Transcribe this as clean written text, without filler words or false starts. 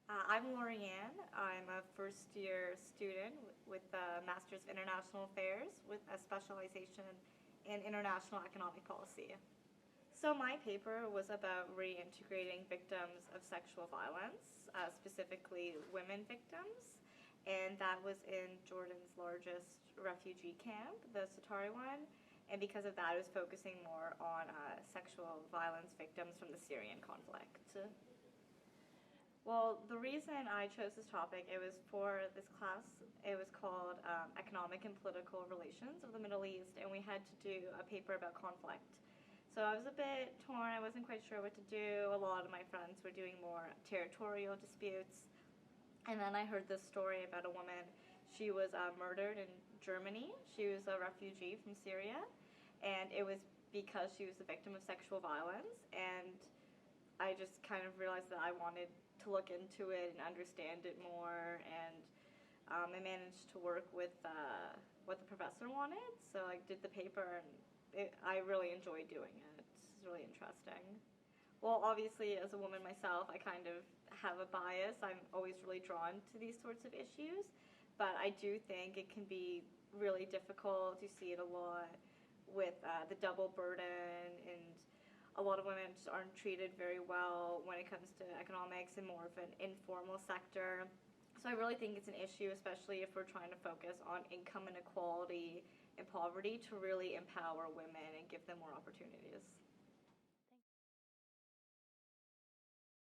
I'm Loriann. I'm a first-year student with a Master's of International Affairs with a specialization in international economic policy. So my paper was about reintegrating victims of sexual violence, specifically women victims, and that was in Jordan's largest refugee camp, the Zaatari one, and because of that I was focusing more on sexual violence victims from the Syrian conflict. Well, the reason I chose this topic, it was for this class. It was called Economic and Political Relations of the Middle East, and we had to do a paper about conflict. So I was a bit torn. I wasn't quite sure what to do. A lot of my friends were doing more territorial disputes. And then I heard this story about a woman. She was murdered in Germany. She was a refugee from Syria, and it was because she was the victim of sexual violence. And I just kind of realized that I wanted to look into it and understand it more, and I managed to work with what the professor wanted, so I did the paper, and I really enjoyed doing it. It's really interesting. Well, obviously, as a woman myself, I kind of have a bias. I'm always really drawn to these sorts of issues, but I do think it can be really difficult. You see it a lot with the double burden, and a lot of women just aren't treated very well when it comes to economics and more of an informal sector. So I really think it's an issue, especially if we're trying to focus on income inequality and poverty, to really empower women and give them more opportunities.